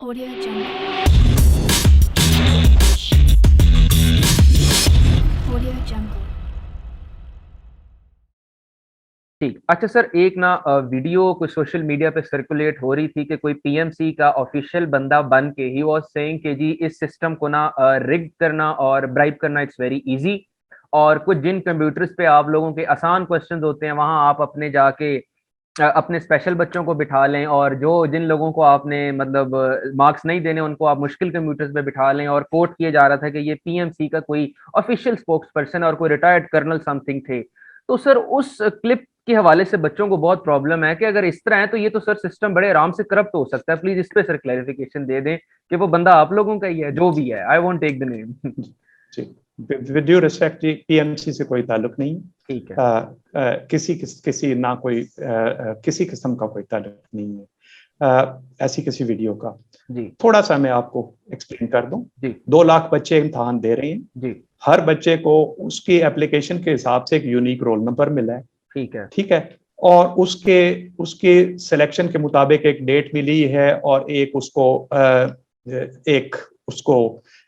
Audio Jungle. Audio Jungle. ठीक। अच्छा sir, एक ना वीडियो कुछ सोशल मीडिया पे सर्कुलेट हो रही थी कि कोई पीएमसी का ऑफिशियल बंदा बन के ही वाज सेइंग कि जी इस सिस्टम को ना रिग करना और ब्राइब करना इट्स वेरी इजी। और कुछ जिन कंप्यूटर्स पे आप लोगों के आसान क्वेश्चंस होते हैं वहां आप अपने जाके अपने स्पेशल बच्चों को बिठा लें, और जो जिन लोगों को आपने मतलब मार्क्स नहीं देने उनको आप मुश्किल कंप्यूटर्स पे बिठा लें। और कोट किया जा रहा था कि ये पीएमसी का कोई ऑफिशियल स्पोक्स पर्सन और कोई रिटायर्ड कर्नल समथिंग थे। तो सर उस क्लिप के हवाले से बच्चों को बहुत प्रॉब्लम है कि अगर इस तरह है तो ये तो सर सिस्टम बड़े आराम से करप्ट हो सकता है। प्लीज इस पे सर क्लैरिफिकेशन दे दें कि वो बंदा आप लोगों का ही है जो भी है। I won't take the name. जी, विद ड्यू रिस्पेक्ट जी, पीएमसी से कोई ताल्लुक नहीं। ठीक है। किसी ना कोई किसी किस्म का कोई ताल्लुक नहीं है ऐसी किसी वीडियो का। जी थोड़ा सा मैं आपको एक्सप्लेन कर दूं। जी 2 लाख बच्चे इम्तहान दे रहे हैं। जी। हर बच्चे को उसकी एप्लीकेशन के हिसाब से एक यूनिक रोल नंबर मिला है। ठीक है। ठीक है। और उसके उसके सिलेक्शन के मुताबिक एक डेट मिली है और एक उसको एक उसको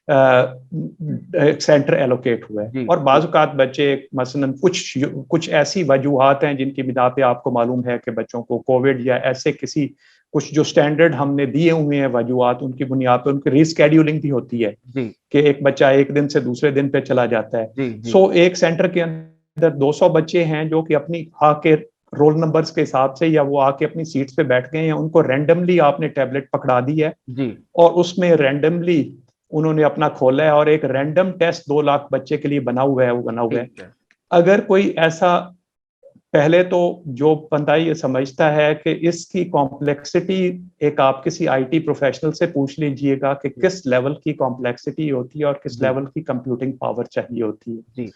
एक सेंटर एलोकेट हुआ है। जी और बाज़-औक़ात बच्चे मसलन कुछ ऐसी वजूहात हैं जिनकी बिना पे आपको मालूम है कि बच्चों को कोविड या ऐसे किसी कुछ जो स्टैंडर्ड हमने दिए हुए हैं वजूहात, उनकी बुनियाद पर उनकी रीस्केड्यूलिंग भी होती है जी कि एक बच्चा एक दिन से दूसरे दिन पे चला जाता है। जी जी सो एक सेंटर के अंदर 200 बच्चे हैं जो कि अपनी आके रोल नंबर्स के हिसाब से या वो आके अपनी सीट्स पे बैठ गए हैं। उनको रैंडमली आपने टैबलेट पकड़ा दी है जी। और उसमें रैंडमली उन्होंने अपना खोला है और एक रैंडम टेस्ट 2 लाख बच्चे के लिए बना हुआ है। वो बना हुआ है। ठीक है। अगर कोई ऐसा, पहले तो जो बंदा ये समझता है कि इसकी कॉम्प्लेक्सिटी, एक आप किसी आईटी प्रोफेशनल से पूछ लीजिएगा कि किस लेवल की कॉम्प्लेक्सिटी होती है और किस जी लेवल की कंप्यूटिंग पावर चाहिए होती है। जी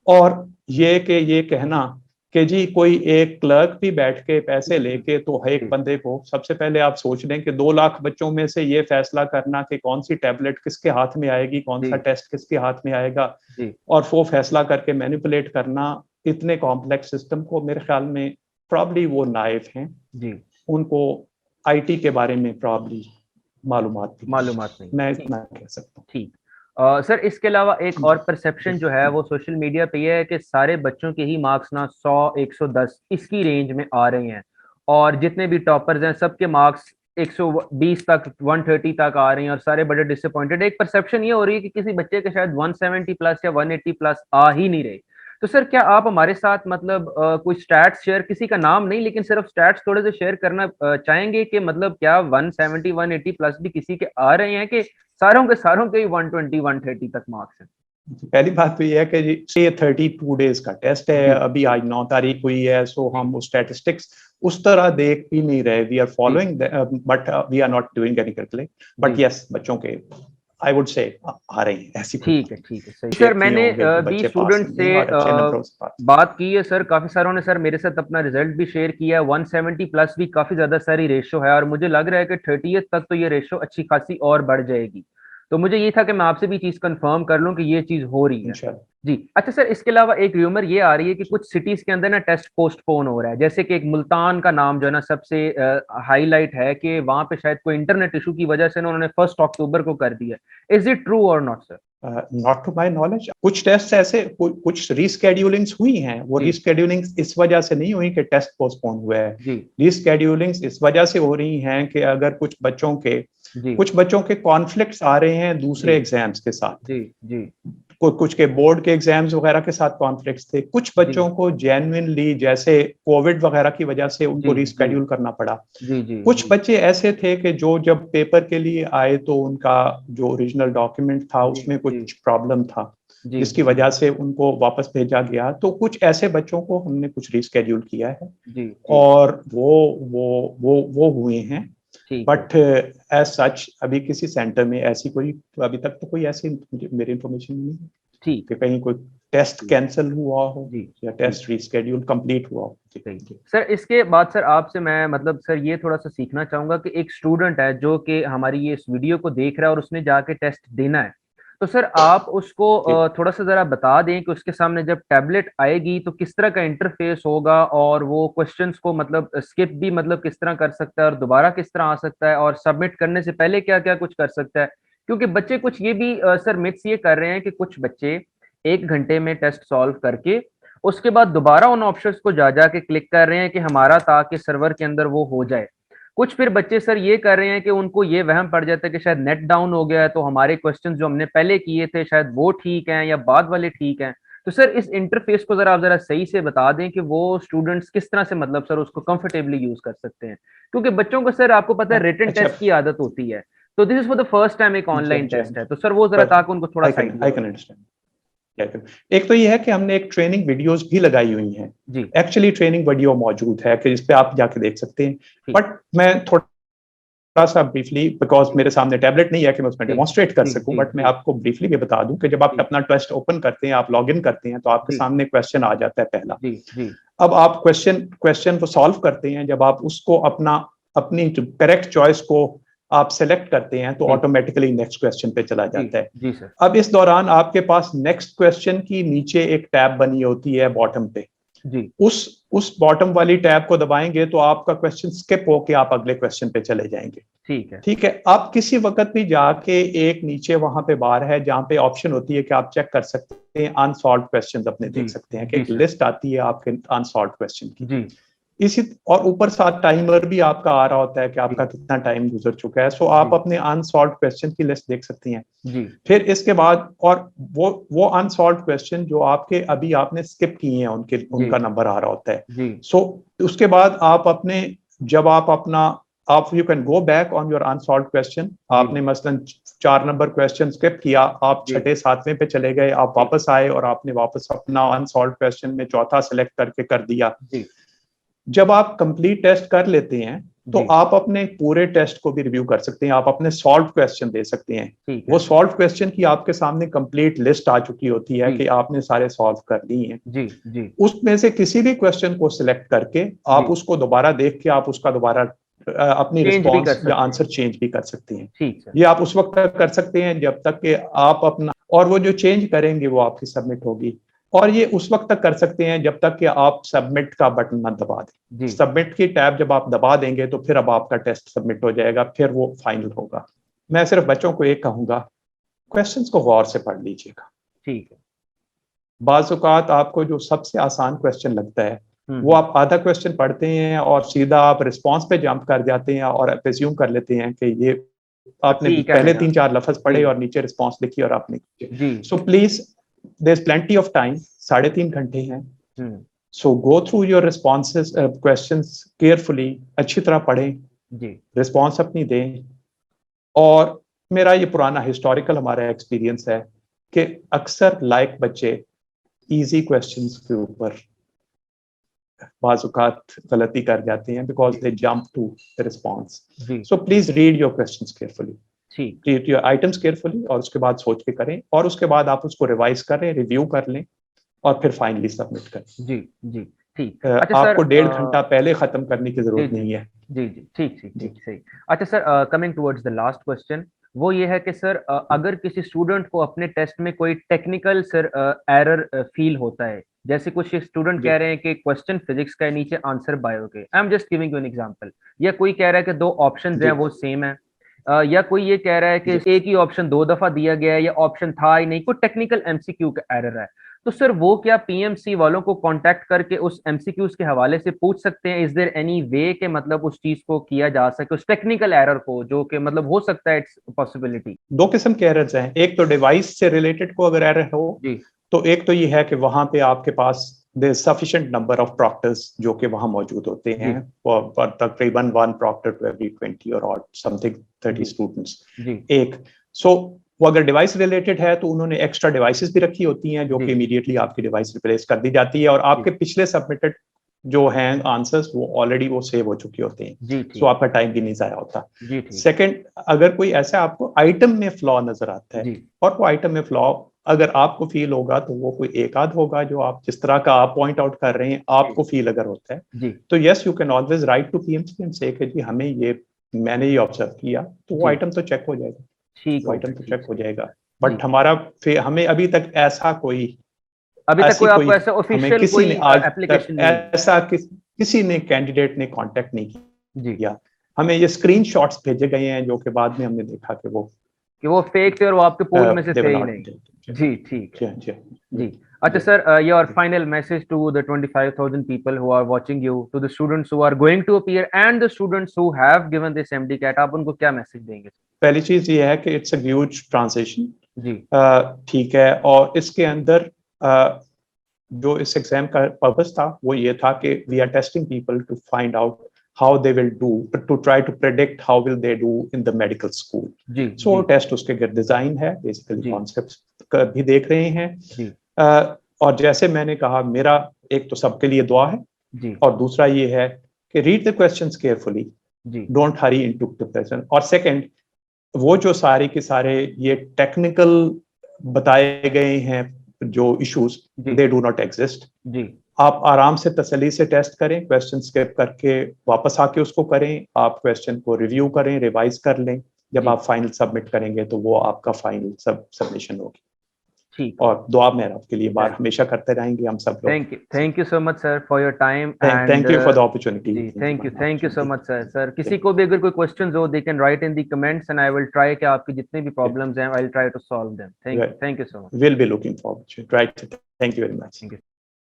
और ये कहना कि जी कोई एक क्लर्क भी बैठ के पैसे लेके तो एक जी बंदे को, सबसे पहले आप सोच लें कि 2 लाख बच्चों में से ये फैसला करना कि कौन सी टैबलेट किसके हाथ में आएगी, कौन सा जी टेस्ट किसके हाथ में आएगा, जी और वो फैसला करके मैनिपुलेट करना इतने कॉम्प्लेक्स सिस्टम को, मेरे ख्याल में प्रॉब्ली वो नाइफ हैं। जी। उनको आईटी के बारे में प्रॉब्ली मालूमात भी नहीं है। मालूमात नहीं। मैं ठीक। इतना कह सकता ठीक। सर इसके अलावा एक हूँ और जी। परसेप्शन जो है वो सोशल मीडिया पे ये है कि सारे बच्चों के ही मार्क्स ना 100 110 इसकी रेंज में आ रहे हैं, और जितने भी टॉपर्स हैं सबके मार्क्स 120 तक 130 तक आ रहे हैं और सारे बड़े डिसअपॉइंटेड। एक परसेप्शन ये हो रही है कि किसी बच्चे के शायद 170 प्लस या 180 प्लस आ ही नहीं रहे। तो सर क्या आप हमारे साथ मतलब कोई स्टैट्स शेयर, किसी का नाम नहीं लेकिन सिर्फ स्टैट्स थोड़े से शेयर करना चाहेंगे कि मतलब क्या 170 180 प्लस भी किसी के आ रहे हैं कि सारों के ही 120 130 तक मार्क्स हैं? पहली बात तो ये है कि जी ये 32 डेज का टेस्ट है। जी अभी आज 9 तारीख हुई है। सो जी हम स्टैटिस्टिक्स उस तरह देख भी नहीं रहे। वी आर जी following but we are not doing any calculate. But जी। यस, बच्चों के आई वुड से आ रहे हैं, ऐसी कोई बात ठीक है सही। नहीं। सर चेक किए मैंने होंगे तो भी बच्चे पास स्टूडेंट होंगे से और अच्छे नंबरों से पास। बात की है सर, काफी सारों ने सर मेरे साथ अपना रिजल्ट भी शेयर किया है। 170 प्लस भी काफी ज्यादा सारी रेशो है और मुझे लग रहा है कि 30th तक तो ये रेशो अच्छी खासी और बढ़ जाएगी। तो मुझे ये था कि मैं आपसे भी चीज कंफर्म कर लूं कि ये चीज हो रही है। इंशाल्लाह। जी। अच्छा सर, इसके अलावा एक र्यूमर ये आ रही है कि कुछ सिटीज के अंदर ना टेस्ट पोस्टपोन हो रहा है, जैसे कि एक मुल्तान का नाम जो है ना सबसे हाईलाइट है कि वहां पे शायद कोई इंटरनेट इशू की वजह से ना उन्होंने 1 अक्टूबर को कर दिया। इज इट ट्रू और not sir? Not to my knowledge. कुछ टेस्ट ऐसे कुछ रीस्केड्यूलिंग्स हुई हैं। वो जी रीस्केड्यूलिंग्स इस वजह से नहीं हुई कि टेस्ट पोस्टपोन हुआ है। जी रीस्केड्यूलिंग्स इस वजह से हो रही हैं कि अगर जी कुछ बच्चों के कॉन्फ्लिक्ट्स आ रहे हैं जी दूसरे एग्जाम्स के साथ। जी जी कुछ के बोर्ड के एग्जाम्स वगैरह के साथ कॉन्फ्लिक्ट्स थे। कुछ जी बच्चों को जेन्युइनली, जैसे कोविड वगैरह की वजह से जी उनको जी रीस्केड्यूल करना पड़ा। जी जी कुछ जी बच्चे ऐसे थे कि जो जब पेपर के लिए आए तो उनका जो ओरिजिनल डॉक्यूमेंट था जी उसमें जी कुछ प्रॉब्लम था जी जिसकी जी वजह से उनको वापस भेजा गया। तो कुछ ऐसे बच्चों को हमने कुछ रिस्केड्यूल किया है जी जी। और वो हुए हैं। ठीक है। बट एज सच अभी किसी सेंटर में ऐसी कोई, अभी तक तो कोई ऐसी मेरी इंफॉर्मेशन नहीं है ठीक कि है। कहीं कोई टेस्ट जी कैंसिल हुआ हो जी या जी। टेस्ट रिस्केड्यूल कंप्लीट हुआ हो। जी सही। जी सर इसके बाद सर आपसे मैं मतलब सर ये थोड़ा सा सीखना चाहूंगा कि एक स्टूडेंट है जो कि हमारी ये इस वीडियो को देख रहा है और उसने जाके टेस्ट देना है, तो सर आप उसको थोड़ा सा जरा बता दें कि उसके सामने जब टैबलेट आएगी तो किस तरह का इंटरफेस होगा, और वो क्वेश्चंस को मतलब स्किप भी मतलब किस तरह कर सकता है और दोबारा किस तरह आ सकता है, और सबमिट करने से पहले क्या क्या कुछ कर सकता है। क्योंकि बच्चे कुछ ये भी सर मिथ्स ये कर रहे हैं कि कुछ बच्चे 1 घंटे में टेस्ट सॉल्व करके उसके बाद दोबारा उन ऑप्शंस को जा जाके क्लिक कर रहे हैं कि हमारा ताकि सर्वर के अंदर वो हो जाए। कुछ फिर बच्चे सर ये कर रहे हैं कि उनको ये वहम पड़ जाता है कि शायद नेट डाउन हो गया है तो हमारे क्वेश्चंस जो हमने पहले किए थे शायद वो ठीक हैं या बाद वाले ठीक हैं। तो सर इस इंटरफेस को जरा आप जरा सही से बता दें कि वो स्टूडेंट्स किस तरह से मतलब सर उसको कंफर्टेबली यूज कर सकते हैं, क्योंकि बच्चों को सर आपको पता है रिटन अच्छा, टेस्ट की आदत होती है। तो this is for the first time एक ऑनलाइन जी, टेस्ट है, तो सर वो जरा ताकि उनको थोड़ा सा आई आइडिया कैन अंडरस्टैंड। एक तो ये है कि हमने एक ट्रेनिंग वीडियोस भी लगाई हुई हैं। जी एक्चुअली ट्रेनिंग वीडियो मौजूद है कि जिस पे आप जाके देख सकते हैं। ठीक बट मैं थोड़ा सा ब्रीफली, बिकॉज मेरे सामने टैबलेट नहीं है कि मैं उसमें जी डेमोन्स्ट्रेट कर जी सकूं, जी बट मैं जी आपको ब्रीफली भी बता दूं कि जब आप जी अपना टेस्ट ओपन करते हैं, आप लॉग इन करते हैं, तो आपके जी सामने क्वेश्चन आ जाता है पहला। जी जी अब आप क्वेश्चन को सॉल्व करते हैं। जब आप उसको अपनी करेक्ट चॉइस को आप सेलेक्ट करते हैं तो जी ऑटोमेटिकली नेक्स्ट क्वेश्चन पे चला जी जाता है। जी सर अब इस दौरान आपके पास नेक्स्ट क्वेश्चन की नीचे एक टैब बनी होती है बॉटम पे। जी उस बॉटम वाली टैब को दबाएंगे तो आपका क्वेश्चन स्किप होके आप अगले क्वेश्चन पे चले जाएंगे। ठीक है ठीक है, आप किसी वक्त भी जाके एक नीचे वहां पे बार है जहां पे ऑप्शन होती है कि आप चेक कर सकते हैं अनसॉल्व क्वेश्चंस, अपने जी देख सकते हैं कि जी एक सर लिस्ट आती है आपके अनसॉल्व क्वेश्चन की। जी इसी और ऊपर साथ टाइमर भी आपका आ रहा होता है कि जी आपका कितना टाइम गुजर चुका है। सो आप जी अपने अनसॉल्व क्वेश्चन की लिस्ट देख सकती हैं। जी फिर इसके बाद और वो अनसॉल्व क्वेश्चन जो आपके अभी आपने स्किप किए हैं जी उनका नंबर आ रहा होता है। जी सो उसके बाद आप अपने जब आप अपना आप you can go back on your unsolved question. जी आपने मसलन 4 नंबर क्वेश्चन स्किप किया, आप जी छठे सातवें पे चले गए, आप जी वापस आए और आपने वापस अपना अनसॉल्व क्वेश्चन में चौथा सेलेक्ट करके कर दिया। जी जब आप कंप्लीट टेस्ट कर लेते हैं तो जी आप अपने पूरे टेस्ट को भी रिव्यू कर सकते हैं, आप अपने सॉल्व क्वेश्चन दे सकते हैं। ठीक वो है सॉल्व क्वेश्चन की आपके सामने कंप्लीट लिस्ट आ चुकी होती है जी कि आपने सारे सॉल्व कर लिए हैं। जी जी उसमें से किसी भी क्वेश्चन को सिलेक्ट करके जी आप उसको दोबारा देख के आप उसका दोबारा अपनी चेंज भी कर रिस्पॉन्स या सकते हैं। आंसर चेंज भी कर सकते हैं। ठीक है ये आप उस वक्त तक कर सकते हैं जब तक कि आप अपना, और वो जो चेंज करेंगे वो आपकी सबमिट होगी। और ये उस वक्त तक कर सकते हैं जब तक कि आप सबमिट का बटन ना दबा दें। जी सबमिट की टैब जब आप दबा देंगे तो फिर अब आपका टेस्ट सबमिट हो जाएगा, फिर वो फाइनल होगा। मैं सिर्फ बच्चों को एक कहूंगा, क्वेश्चंस को गौर से पढ़ लीजिएगा। ठीक है बाज़ औक़ात आपको जो सबसे आसान क्वेश्चन लगता है वो हम्म। आप आधा क्वेश्चन पढ़ते हैं और सीधा आप रिस्पॉन्स पे जंप कर जाते हैं और प्रेज्यूम कर लेते हैं कि ये आपने ठीक पहले है 3-4 लफ्ज जी पढ़े और नीचे रिस्पॉन्स लिखी और आपने जी so please there is plenty of time, 3.5 घंटे हैं। हम्म। So go through your responses questions carefully, अच्छी तरह पढ़ें, जी रिस्पॉन्स अपनी दें। और मेरा ये पुराना हिस्टोरिकल हमारा एक्सपीरियंस है कि अक्सर लायक बच्चे इजी क्वेश्चंस के ऊपर बाज़ औक़ात गलती कर जाते हैं बिकॉज जी they jump to the response. जी so please read your questions carefully, ठीक रीड योर आइटम्स केयरफुली, और उसके बाद सोच के करें और उसके बाद आप उसको रिवाइज करें, रिव्यू कर लें और फिर फाइनली सबमिट करें। जी जी ठीक। अच्छा सर आपको 1.5 घंटा पहले खत्म करने की जी जरूरत जी नहीं है। जी जी ठीक ठीक जी ठीक सही। अच्छा sir coming towards the last question, वो ये है कि सर अगर किसी स्टूडेंट को अपने टेस्ट में कोई टेक्निकल सर एरर फील होता है, जैसे कुछ स्टूडेंट जी कह रहे हैं कि क्वेश्चन फिजिक्स का है, नीचे आंसर बायो के, I am just giving you an example, या कोई कह रहा है कि दो ऑप्शंस हैं जी वो सेम है, या कोई ये कह रहा है कि जी एक ही ऑप्शन 2 दफा दिया गया है या ऑप्शन था ही नहीं, कोई टेक्निकल एमसीक्यू का एरर है, तो सर वो क्या पीएमसी वालों को कांटेक्ट करके उस एमसीक्यूज के हवाले से पूछ सकते हैं? इज देयर एनी वे के मतलब उस चीज को किया जा सके, उस टेक्निकल एरर को, जो कि मतलब हो सकता है, इट्स पॉसिबिलिटी। दो किस्म के एरर्स हैं। एक तो डिवाइस से रिलेटेड को अगर एरर हो जी तो एक तो ये है कि वहां पे आपके पास देयर सफिशिएंट नंबर ऑफ प्रॉक्टर्स जो कि वहां मौजूद होते जी हैं, और तकरीबन 1 प्रॉक्टर टू एवरी 20 और समथिंग 30 जी स्टूडेंट्स। जी एक सो वो अगर डिवाइस रिलेटेड है तो उन्होंने एक्स्ट्रा डिवाइसेस भी रखी होती हैं जो जी कि इमीडिएटली आपकी डिवाइस रिप्लेस कर दी जाती है, और जी आपके पिछले सबमिटेड जो हैं आंसर्स वो ऑलरेडी वो सेव हो चुके होते हैं। जी सो ठीक आपका टाइम भी नहीं जाया होता। जी ठीक सेकंड, अगर कोई ऐसा आपको आइटम में फ्लॉ नजर आता है, जी और वो आइटम में फ्लॉ अगर आपको फील होगा तो वो कोई एक आध होगा जो आप जिस तरह का आप पॉइंट आउट कर रहे हैं आपको फील अगर होता है, जी तो yes you can always write to PMC and say कि जी हमें ये, मैंने ये ऑब्जर्व किया, तो वो जी आइटम तो चेक हो जाएगा, ठीक वो हो आइटम गया तो ठीक चेक हो जाएगा। बट हमारा हमें अभी तक ऐसा कोई अभी तक कोई आपको ऐसा हमें ऑफिशियल किसी कोई ने आज एप्लीकेशन तक नहीं ऐसा किसी ने कैंडिडेट ने कांटेक्ट नहीं जी किया। हमें ये स्क्रीनशॉट्स भेजे गए हैं जो कि बाद में हमने देखा कि वो फेक थे और वो आपके पूल में से they थे were ही not नहीं। जी जी ठीक है जी जी अच्छा जी sir your final message to the 25,000 people who are watching you, to the students who are going to appear and the students who have given this MD CAT, आप उनको क्या मैसेज देंगे? पहली चीज ये है कि इट्स अ ह्यूज ट्रांजिशन जी ठीक है, और इसके अंदर जो इस एग्जाम का पर्पस था वो ये था कि we are testing people to find out how they will do, to try to predict how will they do in the medical school. जी So जी टेस्ट उसके डिजाइन है, बेसिकली जी कॉन्सेप्ट्स भी देख रहे हैं। जी और जैसे मैंने कहा, मेरा एक तो सबके लिए दुआ है जी और दूसरा ये है कि रीड द क्वेश्चंस केयरफुली, जी don't hurry into the question. और सेकंड, वो जो सारे के सारे ये टेक्निकल बताए गए हैं जो इश्यूज, जी दे डू नॉट एग्जिस्ट। जी आप आराम से तसल्ली से टेस्ट करें, क्वेश्चन स्किप करके वापस आके उसको करें, आप क्वेश्चन को रिव्यू करें, रिवाइज कर लें, जब जी आप फाइनल सबमिट करेंगे तो वो आपका फाइनल सबमिशन होगी। ठीक और दुआ मेरा आपके लिए बार हमेशा करते रहेंगे हम सब लोग। Thank you so much sir for your time thank you for the opportunity. जी thank you so much sir. Sir किसी को भी अगर कोई क्वेश्चंस हो, they can write in the comments and I will try कि आपकी जितनी भी प्रॉब्लम्स हैं I will try to solve them. Thank you so much. Will be looking forward to write. Thank you very much. Thank you.